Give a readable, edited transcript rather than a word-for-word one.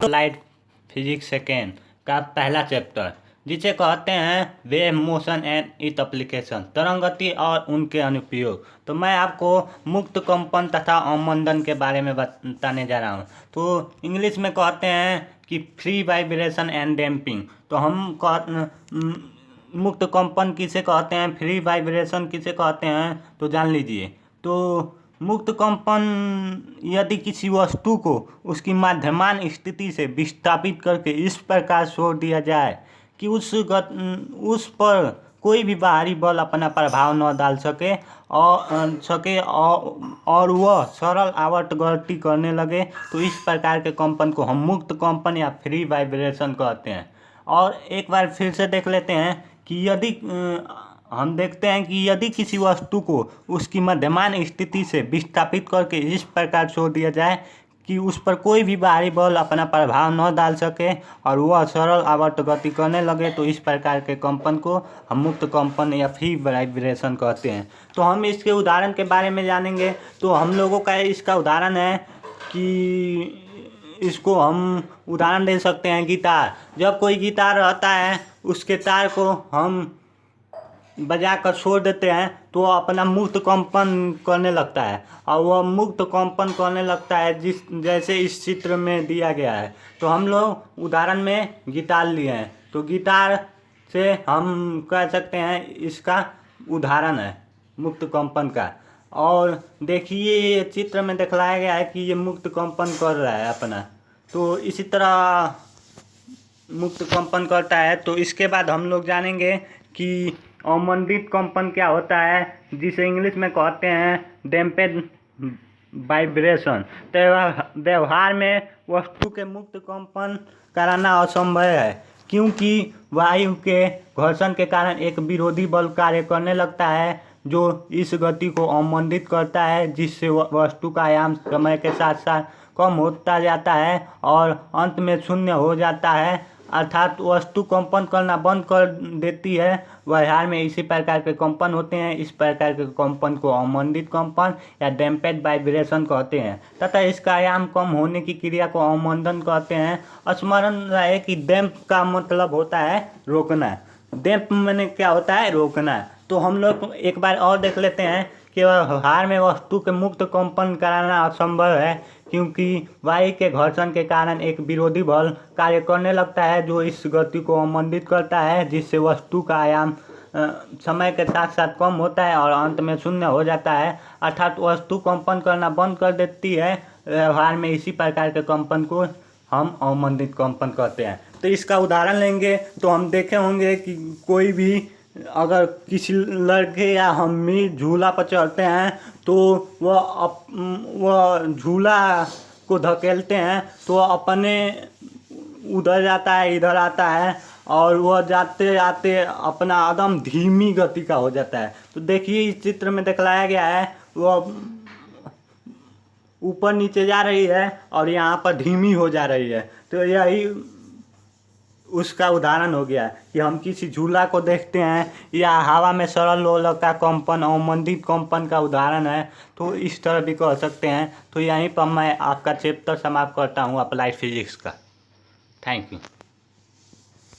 Applied physics second का पहला chapter, जिसे कहते हैं wave motion and it application, तरंग गति और उनके अनुप्रयोग। तो मैं आपको मुक्त कंपन तथा अवमंदन के बारे में बताने जा रहा हूँ। तो इंग्लिश में कहते हैं कि फ्री वाइब्रेशन एंड डैम्पिंग। तो मुक्त कंपन किसे कहते हैं, फ्री वाइब्रेशन किसे कहते हैं, तो जान लीजिए। तो मुक्त कंपन यदि किसी वस्तु को उसकी माध्यमान स्थिति से विस्थापित करके इस प्रकार छोड़ दिया जाए कि उस पर कोई भी बाहरी बल अपना प्रभाव न डाल सके और वह सरल आवर्त गति करने लगे, तो इस प्रकार के कंपन को हम मुक्त कंपन या फ्री वाइब्रेशन कहते हैं। और एक बार फिर से देख लेते हैं कि हम देखते हैं कि यदि किसी वस्तु को उसकी मध्यमान स्थिति से विस्थापित करके इस प्रकार छोड़ दिया जाए कि उस पर कोई भी बाहरी बल अपना प्रभाव न डाल सके और वह सरल आवर्त गति करने लगे, तो इस प्रकार के कंपन को हम मुक्त कंपन या फ्री वाइब्रेशन कहते हैं। तो हम इसके उदाहरण के बारे में जानेंगे। तो हम लोगों का इसका उदाहरण है कि इसको हम उदाहरण दे सकते हैं गिटार। जब कोई गिटार रहता है उसके तार को हम बजा कर छोड़ देते हैं तो वह अपना मुक्त कंपन करने लगता है, और वह मुक्त कंपन करने लगता है जैसे इस चित्र में दिया गया है। तो हम लोग उदाहरण में गिटार लिए हैं, तो गिटार से हम कह सकते हैं इसका उदाहरण है मुक्त कंपन का। और देखिए ये चित्र में दिखलाया गया है कि ये मुक्त कंपन कर रहा है अपना, तो इसी तरह मुक्त कंपन करता है। तो इसके बाद हम लोग जानेंगे कि अवमंदित कंपन क्या होता है, जिसे इंग्लिश में कहते हैं डैम्पेड वाइब्रेशन। तो व्यवहार में वस्तु के मुक्त कंपन कराना असंभव है, क्योंकि वायु के घर्षण के कारण एक विरोधी बल कार्य करने लगता है जो इस गति को अवमंदित करता है, जिससे वस्तु का आयाम समय के साथ साथ कम होता जाता है और अंत में शून्य हो जाता है, अर्थात वस्तु कंपन करना बंद कर देती है। व्यवहार में इसी प्रकार के कंपन होते हैं। इस प्रकार के कंपन को अवमंदित कंपन या डैम्पेड वाइब्रेशन कहते हैं तथा इसका आयाम कम होने की क्रिया को अवमंदन कहते हैं। स्मरण रहे कि डैम्प का मतलब होता है रोकना। डैम्प माने क्या होता है, रोकना। तो हम लोग एक बार और देख लेते हैं कि व्यवहार में वस्तु के मुक्त कंपन कराना असंभव है, क्योंकि वायु के घर्षण के कारण एक विरोधी बल कार्य करने लगता है जो इस गति को अवमंदित करता है, जिससे वस्तु का आयाम समय के साथ साथ कम होता है और अंत में शून्य हो जाता है, अर्थात वस्तु कंपन करना बंद कर देती है। व्यवहार में इसी प्रकार के कंपन को हम अवमंदित कंपन कहते हैं। तो इसका उदाहरण लेंगे तो हम देखे होंगे कि कोई भी अगर किसी लड़के या हम भी झूला पर चढ़ते हैं तो वह झूला को धकेलते हैं तो अपने उधर जाता है इधर आता है, और वह जाते आते अपना एकदम धीमी गति का हो जाता है। तो देखिए इस चित्र में दिखलाया गया है, वह ऊपर नीचे जा रही है और यहाँ पर धीमी हो जा रही है। तो यही उसका उदाहरण हो गया कि हम किसी झूला को देखते हैं या हवा में सरल लोलक का कंपन अवमंदित कंपन का उदाहरण है। तो इस तरह भी कह सकते हैं। तो यहीं पर मैं आपका चैप्टर समाप्त करता हूँ अप्लाइड फिजिक्स का। Thank you.